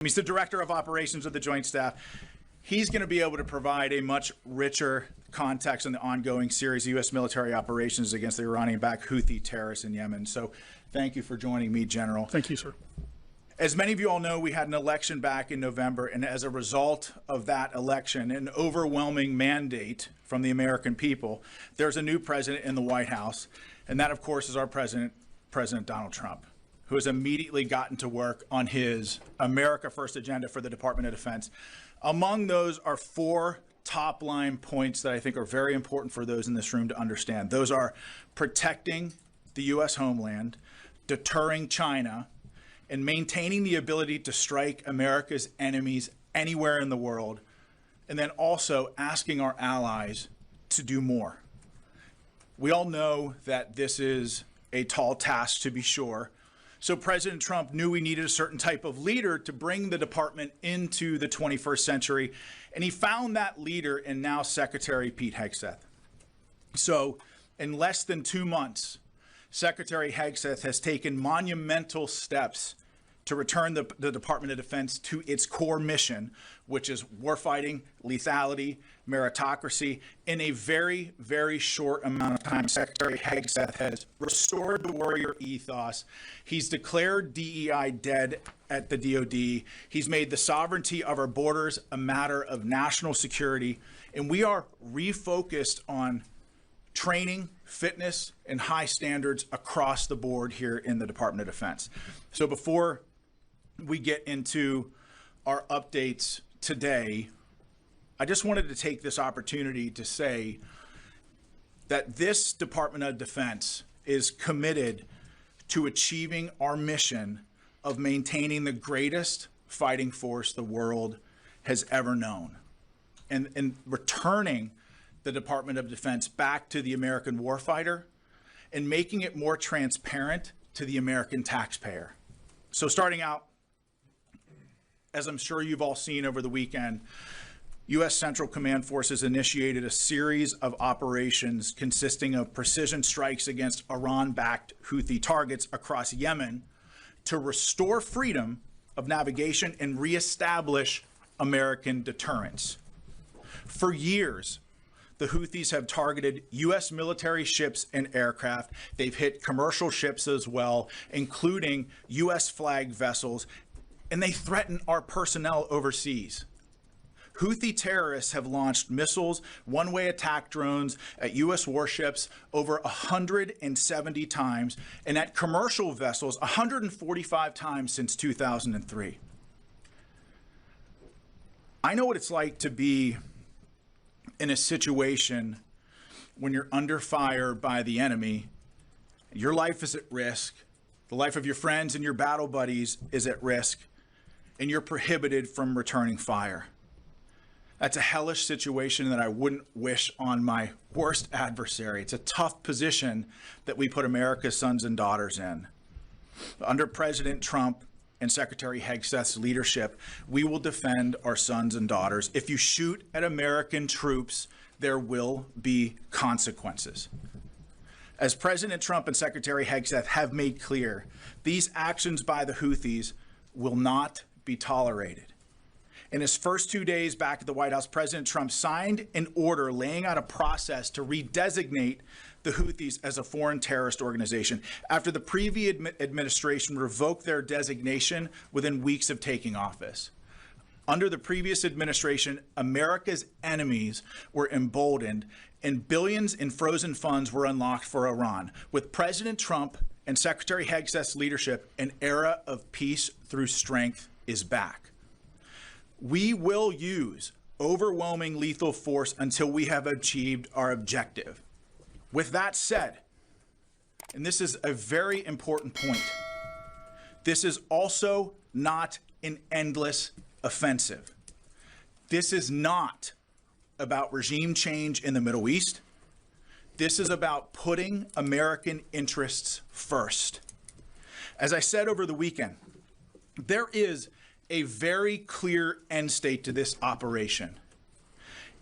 He's the Director of Operations of the Joint Staff. He's going to be able to provide a much richer context on the ongoing series of U.S. military operations against the Iranian-backed Houthi terrorists in Yemen. So thank you for joining me, General. Thank you, sir. As many of you all know, we had an election back in November, and as a result of that election, an overwhelming mandate from the American people, there's a new president in the White House, and that, of course, is our president, President Donald Trump, who has immediately gotten to work on his America First agenda for the Department of Defense. Among those are four top-line points that I think are very important for those in this room to understand. Those are protecting the U.S. homeland, deterring China, and maintaining the ability to strike America's enemies anywhere in the world, and then also asking our allies to do more. We all know that this is a tall task, to be sure. So President Trump knew we needed a certain type of leader to bring the department into the 21st century, and he found that leader in now Secretary Pete Hegseth. So in less than 2 months, Secretary Hegseth has taken monumental steps to return the Department of Defense to its core mission, which is warfighting, lethality, meritocracy. In a very, very short amount of time, Secretary Hegseth has restored the warrior ethos. He's declared DEI dead at the DoD. He's made the sovereignty of our borders a matter of national security. And we are refocused on training, fitness, and high standards across the board here in the Department of Defense. So before we get into our updates today, I just wanted to take this opportunity to say that this Department of Defense is committed to achieving our mission of maintaining the greatest fighting force the world has ever known, and returning the Department of Defense back to the American warfighter and making it more transparent to the American taxpayer. So starting out, as I'm sure you've all seen over the weekend, U.S. Central Command Forces initiated a series of operations consisting of precision strikes against Iran-backed Houthi targets across Yemen to restore freedom of navigation and reestablish American deterrence. For years, the Houthis have targeted U.S. military ships and aircraft. They've hit commercial ships as well, including U.S. flagged vessels, and they threaten our personnel overseas. Houthi terrorists have launched missiles, one-way attack drones at U.S. warships over 170 times, and at commercial vessels 145 times since 2003. I know what it's like to be in a situation when you're under fire by the enemy. Your life is at risk. The life of your friends and your battle buddies is at risk, and you're prohibited from returning fire. That's a hellish situation that I wouldn't wish on my worst adversary. It's a tough position that we put America's sons and daughters in. Under President Trump and Secretary Hegseth's leadership, we will defend our sons and daughters. If you shoot at American troops, there will be consequences. As President Trump and Secretary Hegseth have made clear, these actions by the Houthis will not be tolerated. In his first 2 days back at the White House, President Trump signed an order laying out a process to redesignate the Houthis as a foreign terrorist organization after the previous administration revoked their designation within weeks of taking office. Under the previous administration, America's enemies were emboldened and billions in frozen funds were unlocked for Iran. With President Trump and Secretary Hegseth's leadership, an era of peace through strength is back. We will use overwhelming lethal force until we have achieved our objective. With that said, and this is a very important point, this is also not an endless offensive. This is not about regime change in the Middle East. This is about putting American interests first. As I said over the weekend, there is a very clear end state to this operation.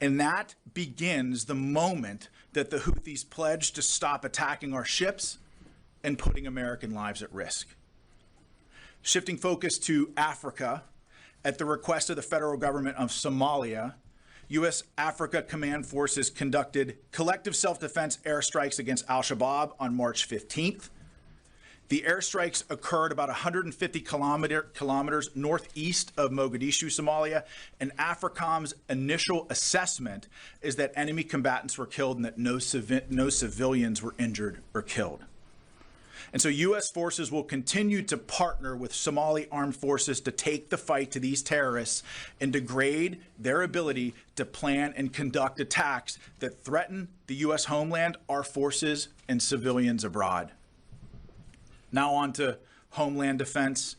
And that begins the moment that the Houthis pledge to stop attacking our ships and putting American lives at risk. Shifting focus to Africa, At the request of the federal government of Somalia, U.S. Africa Command Forces conducted collective self-defense airstrikes against al-Shabaab on March 15th. The airstrikes occurred about 150 kilometers northeast of Mogadishu, Somalia, and AFRICOM's initial assessment is that enemy combatants were killed and that no civilians were injured or killed. And so U.S. forces will continue to partner with Somali armed forces to take the fight to these terrorists and degrade their ability to plan and conduct attacks that threaten the U.S. homeland, our forces, and civilians abroad. Now on to Homeland Defense.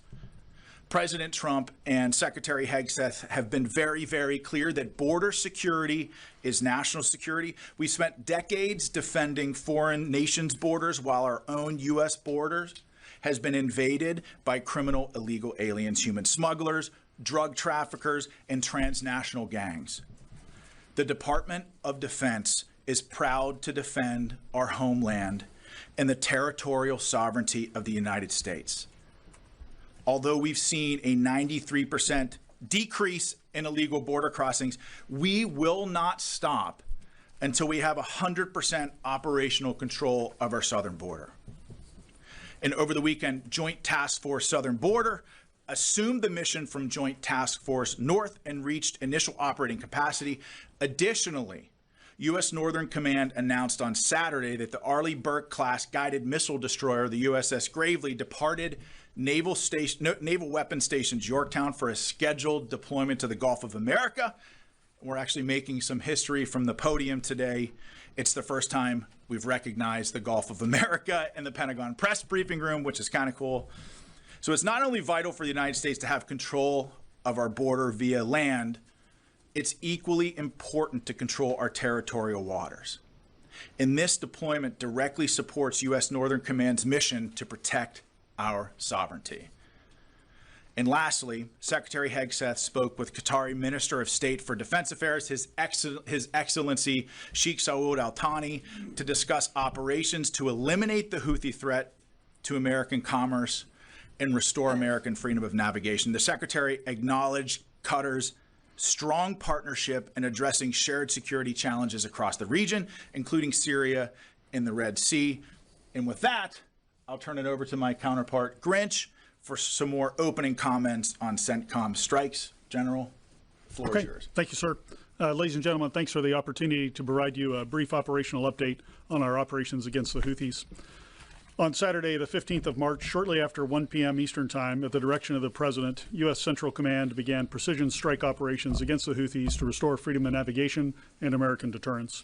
President Trump and Secretary Hegseth have been very, very clear that border security is national security. We spent decades defending foreign nations' borders while our own U.S. borders has been invaded by criminal illegal aliens, human smugglers, drug traffickers, and transnational gangs. The Department of Defense is proud to defend our homeland and the territorial sovereignty of the United States. Although we've seen a 93% decrease in illegal border crossings, we will not stop until we have 100% operational control of our southern border. And over the weekend, Joint Task Force Southern Border assumed the mission from Joint Task Force North and reached initial operating capacity. Additionally, U.S. Northern Command announced on Saturday that the Arleigh Burke-class guided missile destroyer, the USS Gravely, departed Naval Weapons Stations Yorktown for a scheduled deployment to the Gulf of America. We're actually making some history from the podium today. It's the first time we've recognized the Gulf of America in the Pentagon press briefing room, which is kind of cool. So it's not only vital for the United States to have control of our border via land, it's equally important to control our territorial waters. And this deployment directly supports U.S. Northern Command's mission to protect our sovereignty. And lastly, Secretary Hegseth spoke with Qatari Minister of State for Defense Affairs, His Excellency Sheikh Saud Al Thani, to discuss operations to eliminate the Houthi threat to American commerce and restore American freedom of navigation. The Secretary acknowledged Qatar's strong partnership in addressing shared security challenges across the region, including Syria and the Red Sea. And with that, I'll turn it over to my counterpart, Grynkewich, for some more opening comments on CENTCOM strikes. General, the floor is yours. Thank you, sir. Ladies and gentlemen, thanks for the opportunity to provide you a brief operational update on our operations against the Houthis. On Saturday, the 15th of March, shortly after 1 p.m. Eastern Time, at the direction of the President, U.S. Central Command began precision strike operations against the Houthis to restore freedom of navigation and American deterrence.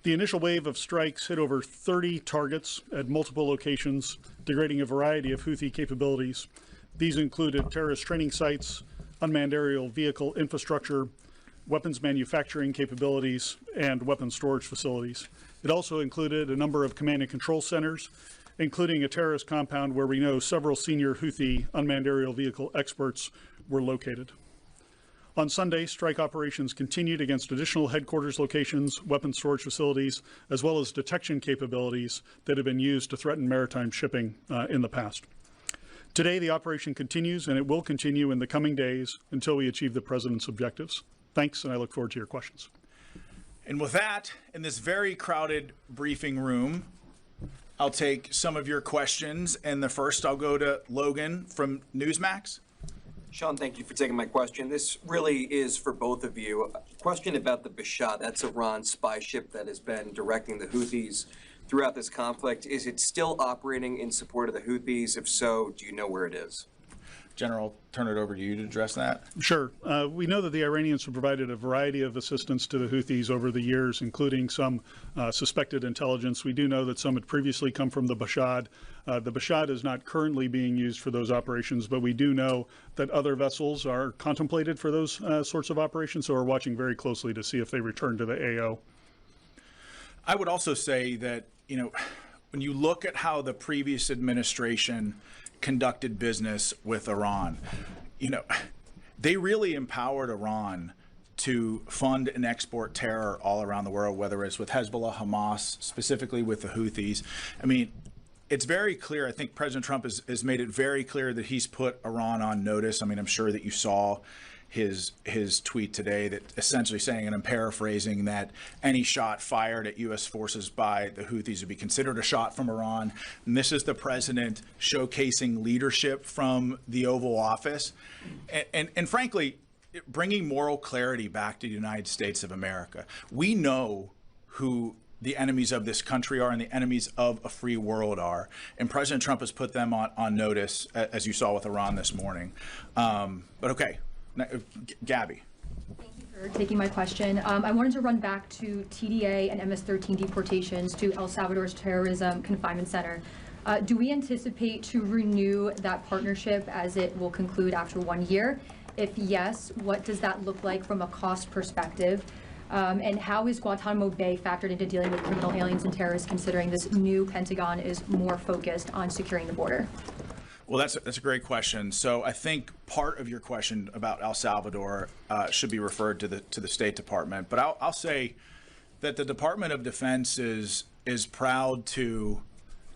The initial wave of strikes hit over 30 targets at multiple locations, degrading a variety of Houthi capabilities. These included terrorist training sites, unmanned aerial vehicle infrastructure, weapons manufacturing capabilities, and weapons storage facilities. It also included a number of command and control centers, including a terrorist compound where we know several senior Houthi unmanned aerial vehicle experts were located. On Sunday, strike operations continued against additional headquarters locations, weapons storage facilities, as well as detection capabilities that have been used to threaten maritime shipping in the past. Today, the operation continues, and it will continue in the coming days until we achieve the President's objectives. Thanks, and I look forward to your questions. And with that, in this very crowded briefing room, I'll take some of your questions. And the first, I'll go to Logan from Newsmax. Sean, thank you for taking my question. This really is for both of you. A question about the Bashat. That's Iran's spy ship that has been directing the Houthis throughout this conflict. Is it still operating in support of the Houthis? If so, do you know where it is? General, I'll turn it over to you to address that. Sure. We know that the Iranians have provided a variety of assistance to the Houthis over the years, including some suspected intelligence. We do know that some had previously come from the Bashat. The Bashat is not currently being used for those operations, but we do know that other vessels are contemplated for those sorts of operations, so we're watching very closely to see if they return to the AO. I would also say that, when you look at how the previous administration conducted business with Iran, they really empowered Iran to fund and export terror all around the world, whether it's with Hezbollah, Hamas, specifically with the Houthis. I mean, it's very clear. I think President Trump has made it very clear that he's put Iran on notice. I mean, I'm sure that you saw his tweet today that essentially saying, and I'm paraphrasing, that any shot fired at U.S. forces by the Houthis would be considered a shot from Iran. And this is the president showcasing leadership from the Oval Office. And frankly, bringing moral clarity back to the United States of America. We know who the enemies of this country are and the enemies of a free world are. And President Trump has put them on notice, as you saw with Iran this morning. But okay, Gabby. Thank you for taking my question. I wanted to run back to TDA and MS-13 deportations to El Salvador's terrorism confinement center. Do we anticipate to renew that partnership as it will conclude after 1 year? If yes, what does that look like from a cost perspective? And how is Guantanamo Bay factored into dealing with criminal aliens and terrorists, considering this new Pentagon is more focused on securing the border? Well, that's a great question. So I think part of your question about El Salvador should be referred to the State Department. But I'll say that the Department of Defense is proud to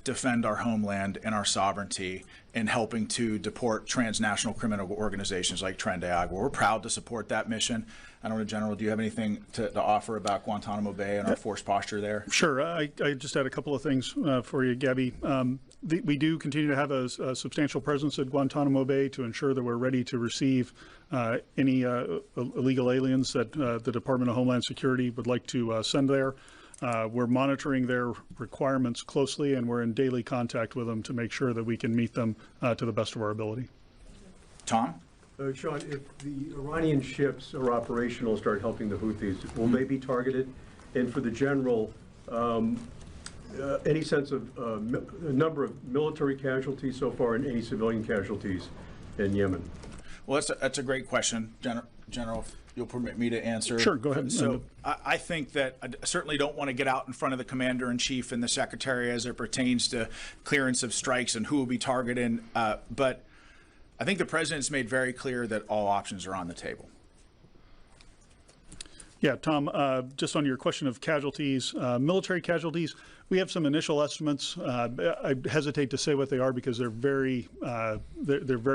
defend our homeland and our sovereignty in helping to deport transnational criminal organizations like Tren de Agua. We're proud to support that mission. I don't know, General, do you have anything to offer about Guantanamo Bay and our force posture there? Sure. I just had a couple of things for you, Gabby. We do continue to have a substantial presence at Guantanamo Bay to ensure that we're ready to receive any illegal aliens that the Department of Homeland Security would like to send there. We're monitoring their requirements closely, and we're in daily contact with them to make sure that we can meet them to the best of our ability. Tom? Sean, if the Iranian ships are operational, start helping the Houthis, will they be targeted? And for the general, any sense of number of military casualties so far and any civilian casualties in Yemen? Well, that's a great question, General, if you'll permit me to answer. Sure, go ahead. So I think that I certainly don't want to get out in front of the Commander-in-Chief and the Secretary as it pertains to clearance of strikes and who will be targeted, but I think the President's made very clear that all options are on the table. Yeah, Tom, just on your question of casualties, military casualties, we have some initial estimates. I hesitate to say what they are because they're very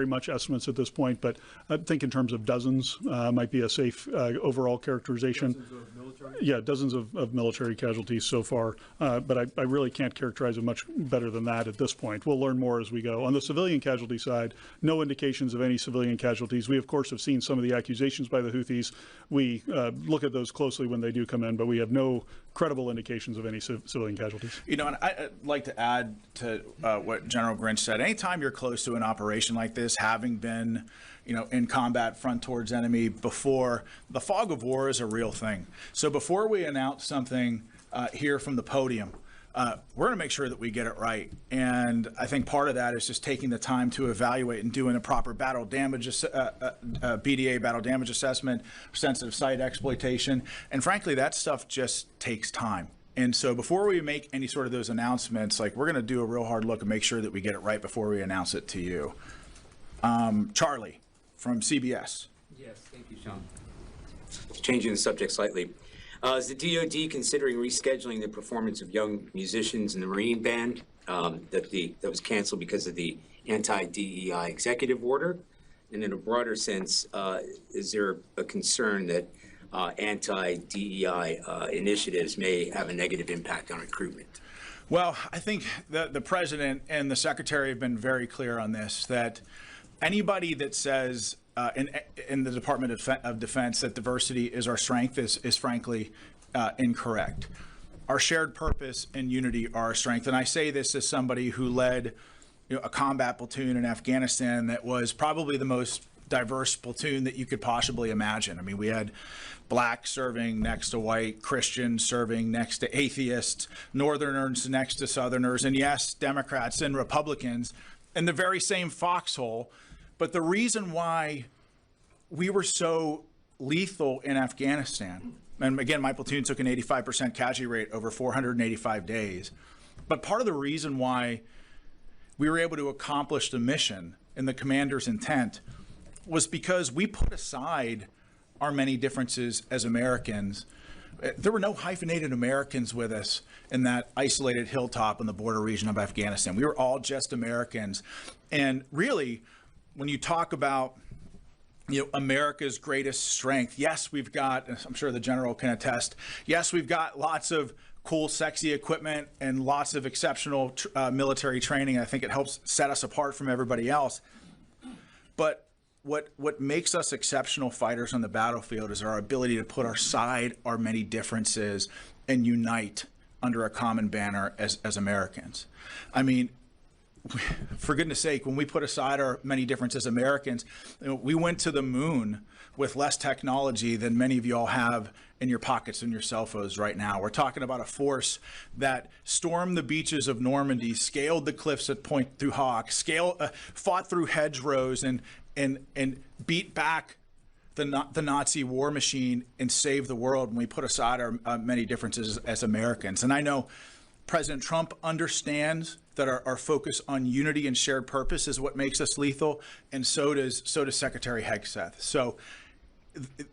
much estimates at this point, but I think in terms of dozens might be a safe overall characterization. Dozens of military? Yeah, dozens of military casualties so far, but I really can't characterize it much better than that at this point. We'll learn more as we go. On the civilian casualty side, no indications of any civilian casualties. We, of course, have seen some of the accusations by the Houthis. We look at those closely when they do come in, but we have no credible indications of any civilian casualties. You know, and I'd like to add to what General Grynkewich said. Anytime you're close to an operation like this, having been, in combat front towards enemy before, the fog of war is a real thing. So before we announce something here from the podium, we're going to make sure that we get it right. And I think part of that is just taking the time to evaluate and doing a proper battle damage, BDA battle damage assessment, sensitive site exploitation. And frankly, that stuff just takes time. And so before we make any sort of those announcements, we're going to do a real hard look and make sure that we get it right before we announce it to you. Charlie from CBS. Yes, thank you, Sean. Changing the subject slightly. Is the DoD considering rescheduling the performance of young musicians in the Marine Band that was canceled because of the anti-DEI executive order? And in a broader sense, is there a concern that anti-DEI initiatives may have a negative impact on recruitment? Well, I think the President and the Secretary have been very clear on this, that anybody that says in the Department of Defense that diversity is our strength is frankly incorrect. Our shared purpose and unity are our strength. And I say this as somebody who led a combat platoon in Afghanistan that was probably the most diverse platoon that you could possibly imagine. I mean, we had blacks serving next to white, Christians serving next to atheists, Northerners next to Southerners, and yes, Democrats and Republicans in the very same foxhole. But the reason why we were so lethal in Afghanistan, and again, my platoon took an 85% casualty rate over 485 days, but part of the reason why we were able to accomplish the mission and the commander's intent was because we put aside our many differences as Americans There were no hyphenated Americans with us in that isolated hilltop in the border region of Afghanistan. We were all just Americans. And really, when you talk about America's greatest strength, yes, we've got, I'm sure the general can attest, yes, we've got lots of cool, sexy equipment and lots of exceptional military training. I think it helps set us apart from everybody else. But what makes us exceptional fighters on the battlefield is our ability to put aside our many differences and unite under a common banner as Americans. I mean, for goodness sake, when we put aside our many differences as Americans, we went to the moon with less technology than many of you all have in your pockets and your cell phones right now. We're talking about a force that stormed the beaches of Normandy, scaled the cliffs at Pointe du Hoc, fought through hedgerows and beat back the Nazi war machine and saved the world when we put aside our many differences as Americans. And I know President Trump understands that our focus on unity and shared purpose is what makes us lethal, and so does Secretary Hegseth. So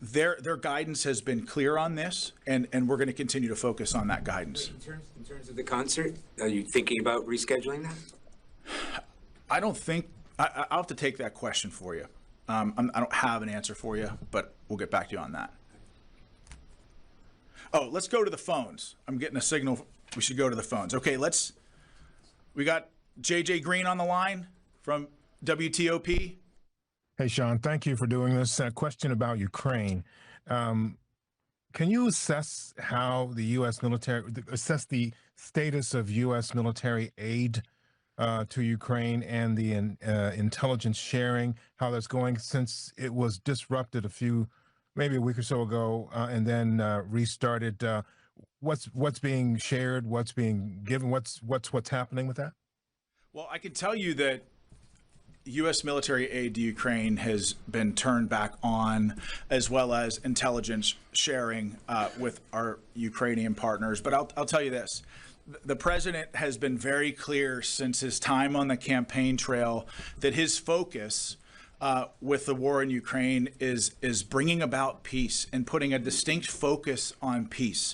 their guidance has been clear on this, and we're going to continue to focus on that guidance. In terms of the concert, are you thinking about rescheduling that? I don't think I'll have to take that question for you. I don't have an answer for you, but we'll get back to you on that. Oh, let's go to the phones. I'm getting a signal. We should go to the phones. Okay, we got JJ Green on the line from WTOP. Hey, Sean, thank you for doing this. A question about Ukraine. Can you assess how the U.S. military, assess the status of U.S. military aid to Ukraine and the intelligence sharing, how that's going since it was disrupted maybe a week or so ago, and then restarted? What's being shared? What's being given? What's happening with that? Well, I can tell you that U.S. military aid to Ukraine has been turned back on, as well as intelligence sharing with our Ukrainian partners. But I'll tell you this. The president has been very clear since his time on the campaign trail that his focus with the war in Ukraine is bringing about peace and putting a distinct focus on peace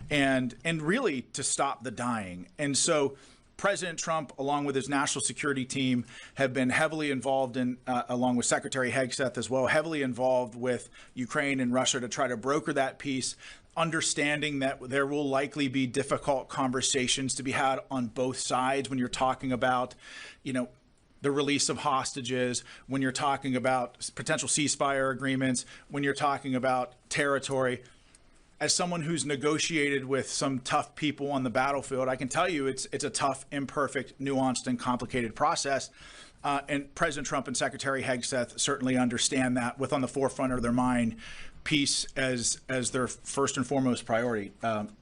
and really to stop the dying. And so President Trump, along with his national security team, have been heavily involved in, along with Secretary Hegseth as well, heavily involved with Ukraine and Russia to try to broker that peace, understanding that there will likely be difficult conversations to be had on both sides when you're talking about, the release of hostages, when you're talking about potential ceasefire agreements, when you're talking about territory. As someone who's negotiated with some tough people on the battlefield, I can tell you it's a tough, imperfect, nuanced, and complicated process. And President Trump and Secretary Hegseth certainly understand that, with on the forefront of their mind peace as their first and foremost priority.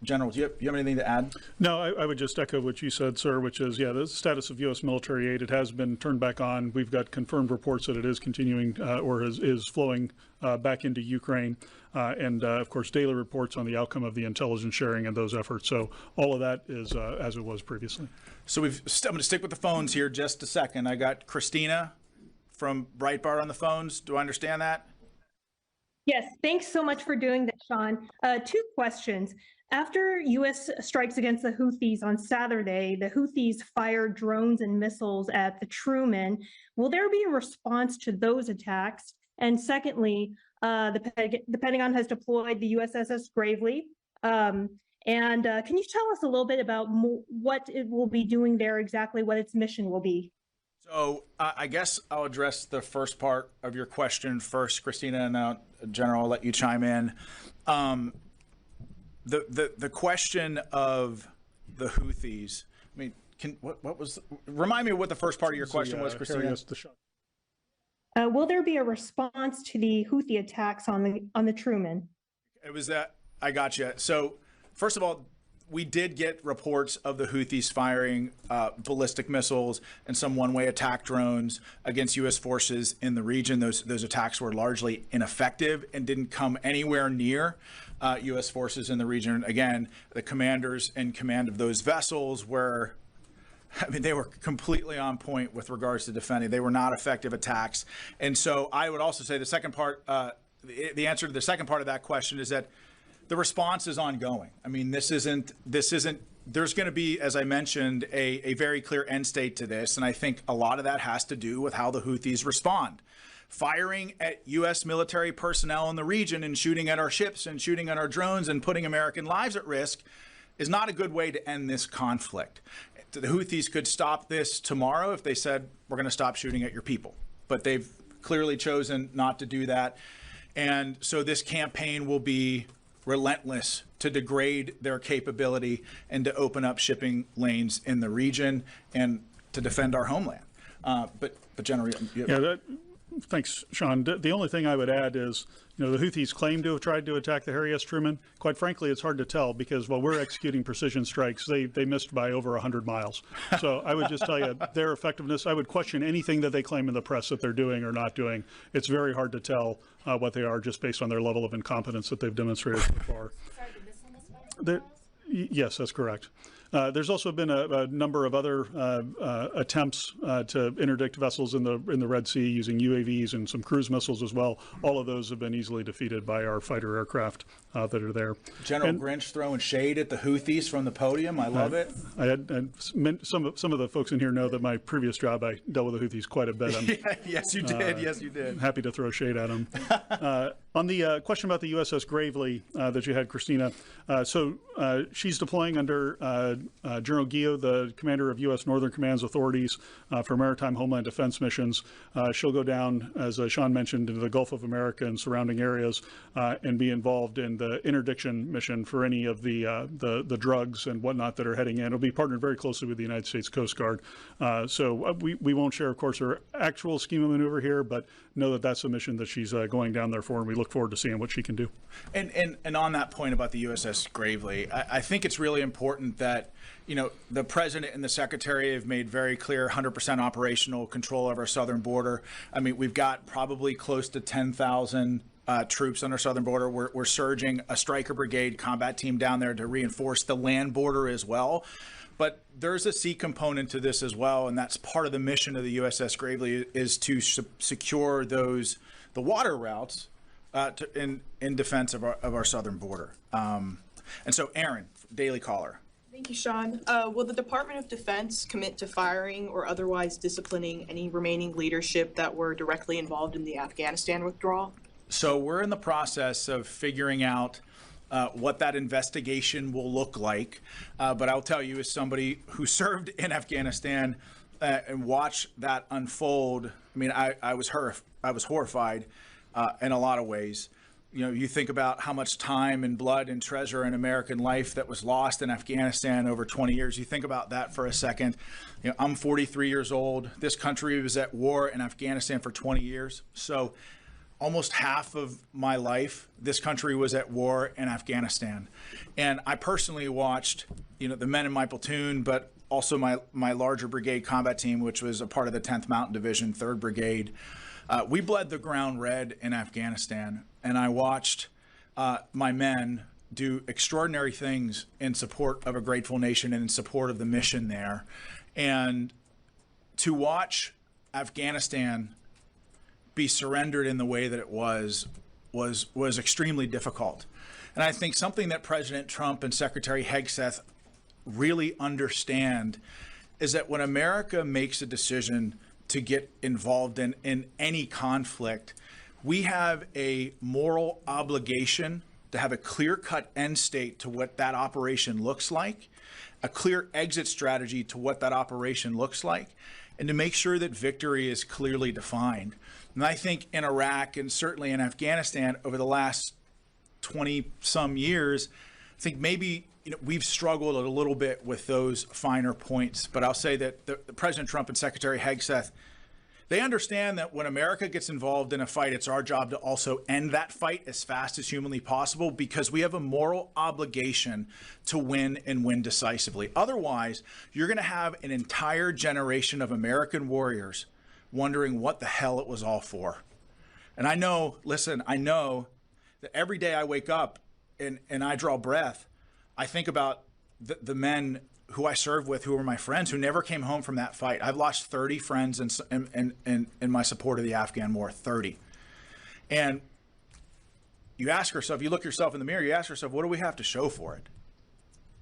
General, do you have anything to add? No, I would just echo what you said, sir, which is, the status of U.S. military aid, it has been turned back on. We've got confirmed reports that it is continuing or is flowing back into Ukraine. And of course, daily reports on the outcome of the intelligence sharing and those efforts. So all of that is as it was previously. So I'm going to stick with the phones here just a second. I got Christina from Breitbart on the phones. Do I understand that? Yes, thanks so much for doing this, Sean. Two questions. After U.S. strikes against the Houthis on Saturday, the Houthis fired drones and missiles at the Truman. Will there be a response to those attacks? And secondly, the Pentagon has deployed the USS Gravely. Can you tell us a little bit about what it will be doing there, exactly what its mission will be? So I guess I'll address the first part of your question first, Christina, and now, General, I'll let you chime in. The question of the Houthis, I mean, remind me what the first part of your question was, Christina? Will there be a response to the Houthi attacks on the Truman? It was that, I got you. So first of all, we did get reports of the Houthis firing ballistic missiles and some one-way attack drones against U.S. forces in the region. Those attacks were largely ineffective and didn't come anywhere near U.S. forces in the region. Again, the commanders in command of those vessels they were completely on point with regards to defending. They were not effective attacks. And so I would also say the second part, the answer to the second part of that question is that the response is ongoing. I mean, this isn't, there's going to be, as I mentioned, a very clear end state to this. And I think a lot of that has to do with how the Houthis respond. Firing at U.S. military personnel in the region and shooting at our ships and shooting at our drones and putting American lives at risk is not a good way to end this conflict. The Houthis could stop this tomorrow if they said, we're going to stop shooting at your people. But they've clearly chosen not to do that. And so this campaign will be relentless to degrade their capability and to open up shipping lanes in the region and to defend our homeland. But General, thanks, Sean. The only thing I would add is, the Houthis claim to have tried to attack the Harry S. Truman. Quite frankly, it's hard to tell because while we're executing precision strikes, they missed by over 100 miles. So I would just tell you their effectiveness, I would question anything that they claim in the press that they're doing or not doing. It's very hard to tell what they are just based on their level of incompetence that they've demonstrated so far. Sorry, the missile misfires by miles? Yes, that's correct. There's also been a number of other attempts to interdict vessels in the Red Sea using UAVs and some cruise missiles as well. All of those have been easily defeated by our fighter aircraft that are there. General Grinch throwing shade at the Houthis from the podium. I love it. Some of the folks in here know that my previous job, I dealt with the Houthis quite a bit. Yes, you did. Yes, you did. Happy to throw shade at them. On the question about the USS Gravely that you had, Christina, she's deploying under General Guillot, the commander of U.S. Northern Command's authorities for maritime homeland defense missions. She'll go down, as Sean mentioned, into the Gulf of America and surrounding areas and be involved in the interdiction mission for any of the drugs and whatnot that are heading in. It'll be partnered very closely with the United States Coast Guard. We won't share, of course, her actual scheme of maneuver here, but know that that's a mission that she's going down there for, and we look forward to seeing what she can do. And on that point about the USS Gravely, I think it's really important that the president and the secretary have made very clear 100% operational control of our southern border. I mean, we've got probably close to 10,000 troops on our southern border. We're surging a Stryker Brigade combat team down there to reinforce the land border as well. But there's a sea component to this as well, and that's part of the mission of the USS Gravely is to secure the water routes in defense of our southern border. And so, Aaron, Daily Caller. Thank you, Sean. Will the Department of Defense commit to firing or otherwise disciplining any remaining leadership that were directly involved in the Afghanistan withdrawal? So we're in the process of figuring out what that investigation will look like. But I'll tell you, as somebody who served in Afghanistan and watched that unfold, I mean, I was horrified in a lot of ways. You think about how much time and blood and treasure and American life that was lost in Afghanistan over 20 years. You think about that for a second. I'm 43 years old. This country was at war in Afghanistan for 20 years. So almost half of my life, this country was at war in Afghanistan. And I personally watched, the men in my platoon, but also my larger brigade combat team, which was a part of the 10th Mountain Division, 3rd Brigade. We bled the ground red in Afghanistan, and I watched my men do extraordinary things in support of a grateful nation and in support of the mission there. And to watch Afghanistan be surrendered in the way that it was extremely difficult. And I think something that President Trump and Secretary Hegseth really understand is that when America makes a decision to get involved in any conflict, we have a moral obligation to have a clear-cut end state to what that operation looks like, a clear exit strategy to what that operation looks like, and to make sure that victory is clearly defined. And I think in Iraq and certainly in Afghanistan over the last 20-some years, I think maybe we've struggled a little bit with those finer points. But I'll say that the President Trump and Secretary Hegseth, they understand that when America gets involved in a fight, it's our job to also end that fight as fast as humanly possible because we have a moral obligation to win and win decisively. Otherwise, you're going to have an entire generation of American warriors wondering what the hell it was all for. And I know that every day I wake up and I draw breath, I think about the men who I served with, who were my friends, who never came home from that fight. I've lost 30 friends in my support of the Afghan war, 30. And you ask yourself, you look yourself in the mirror, you ask yourself, what do we have to show for it?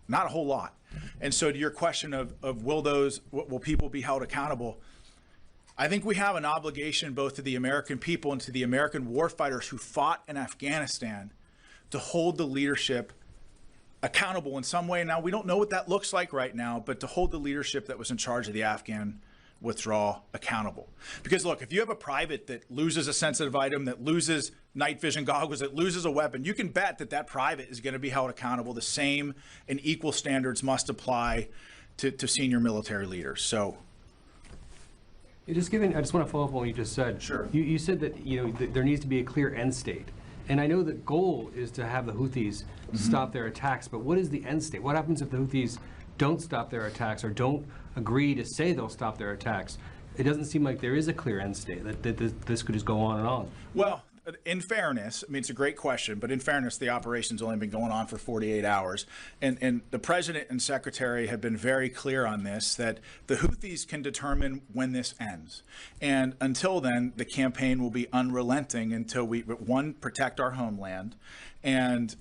Not a whole lot. And so to your question of will people be held accountable? I think we have an obligation both to the American people and to the American warfighters who fought in Afghanistan to hold the leadership accountable in some way. Now, we don't know what that looks like right now, but to hold the leadership that was in charge of the Afghan withdrawal accountable. Because look, if you have a private that loses a sensitive item, that loses night vision goggles, that loses a weapon, you can bet that that private is going to be held accountable. The same and equal standards must apply to senior military leaders. So I just want to follow up on what you just said. Sure. You said that, that there needs to be a clear end state. And I know the goal is to have the Houthis stop their attacks, but what is the end state? What happens if the Houthis don't stop their attacks or don't agree to say they'll stop their attacks? It doesn't seem like there is a clear end state, that this could just go on and on. Well, in fairness, I mean, it's a great question, but in fairness, the operation's only been going on for 48 hours. And the president and secretary have been very clear on this, that the Houthis can determine when this ends. And until then, the campaign will be unrelenting until we, one, protect our homeland, and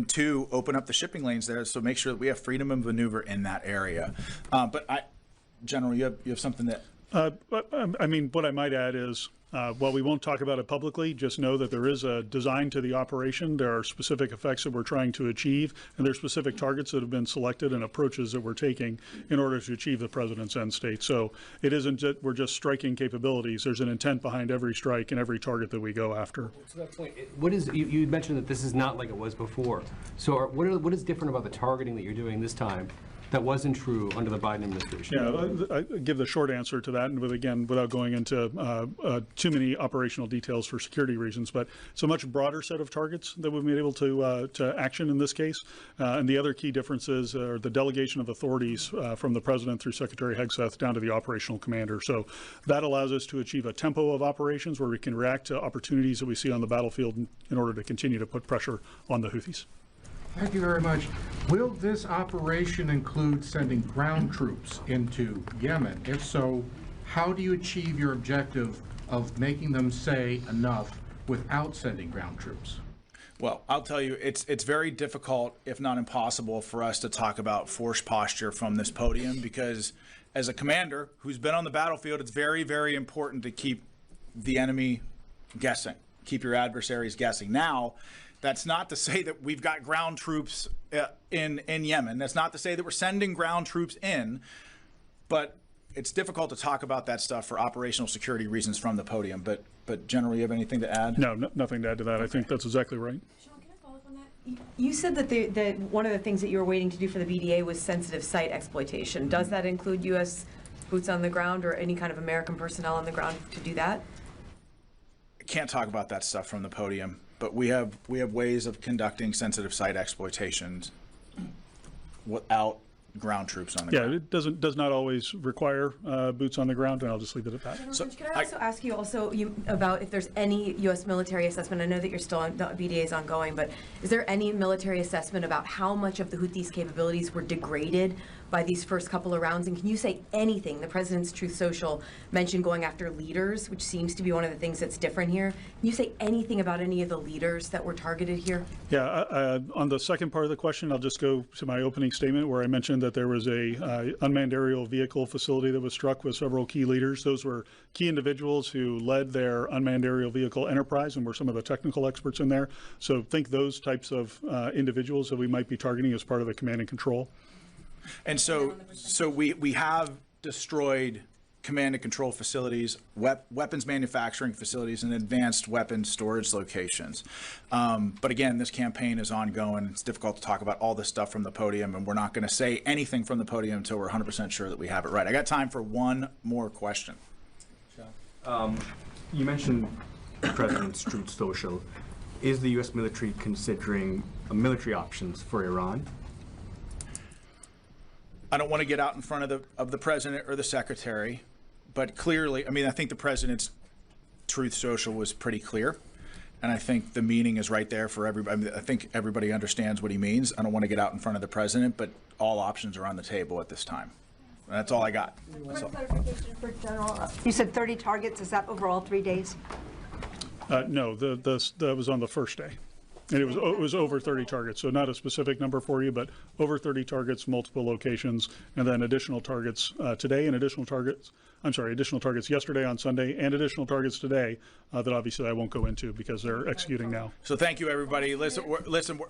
two, open up the shipping lanes there, so make sure that we have freedom of maneuver in that area. But General, you have something that... I mean, what I might add is, while we won't talk about it publicly, just know that there is a design to the operation. There are specific effects that we're trying to achieve, and there are specific targets that have been selected and approaches that we're taking in order to achieve the president's end state. So it isn't that we're just striking capabilities. There's an intent behind every strike and every target that we go after. To that point, you mentioned that this is not like it was before. So what is different about the targeting that you're doing this time that wasn't true under the Biden administration? Yeah, I give the short answer to that, and again, without going into too many operational details for security reasons, but it's a much broader set of targets that we've been able to action in this case. And the other key differences are the delegation of authorities from the president through Secretary Hegseth down to the operational commander. So that allows us to achieve a tempo of operations where we can react to opportunities that we see on the battlefield in order to continue to put pressure on the Houthis. Thank you very much. Will this operation include sending ground troops into Yemen? If so, how do you achieve your objective of making them say enough without sending ground troops? Well, I'll tell you, it's very difficult, if not impossible, for us to talk about force posture from this podium, because as a commander who's been on the battlefield, it's very, very important to keep the enemy guessing, keep your adversaries guessing. Now, that's not to say that we've got ground troops in Yemen. That's not to say that we're sending ground troops in, but it's difficult to talk about that stuff for operational security reasons from the podium. But General, you have anything to add? No, nothing to add to that. Okay. I think that's exactly right. Sean, can I follow up on that? You said that one of the things that you were waiting to do for the BDA was sensitive site exploitation. Does that include U.S. boots on the ground or any kind of American personnel on the ground to do that? I can't talk about that stuff from the podium. But we have ways of conducting sensitive site exploitations without ground troops on the ground. Yeah, it does not always require boots on the ground, and I'll just leave it at that. So can I also ask you about if there's any U.S. military assessment? I know that you're still on, the BDA is ongoing, but is there any military assessment about how much of the Houthis' capabilities were degraded by these first couple of rounds? And can you say anything? The President's Truth Social mentioned going after leaders, which seems to be one of the things that's different here. Can you say anything about any of the leaders that were targeted here? Yeah, on the second part of the question, I'll just go to my opening statement where I mentioned that there was a unmanned aerial vehicle facility that was struck with several key leaders. Those were key individuals who led their unmanned aerial vehicle enterprise and were some of the technical experts in there. So think those types of individuals that we might be targeting as part of the command and control. And so we have destroyed command and control facilities, weapons manufacturing facilities, and advanced weapons storage locations. But again, this campaign is ongoing. It's difficult to talk about all this stuff from the podium, and we're not going to say anything from the podium until we're 100% sure that we have it right. I got time for one more question. You mentioned the President's Truth Social. Is the U.S. military considering military options for Iran? I don't want to get out in front of the president or the secretary, but clearly, I mean, I think the president's Truth Social was pretty clear, and I think the meaning is right there for everybody. I mean, I think everybody understands what he means. I don't want to get out in front of the president, but all options are on the table at this time. And that's all I got. One clarification for General. You said 30 targets. Is that over all 3 days? No, that was on the first day. And it was over 30 targets, so not a specific number for you, but over 30 targets, multiple locations, and then additional targets today and additional targets yesterday on Sunday and additional targets today that obviously I won't go into because they're executing now. So thank you, everybody. Listen,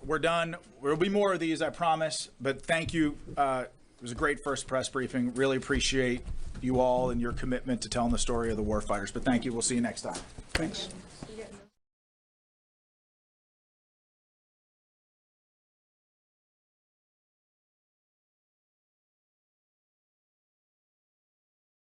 we're done. There'll be more of these, I promise, but thank you. It was a great first press briefing. Really appreciate you all and your commitment to telling the story of the warfighters. But thank you. We'll see you next time. Thanks.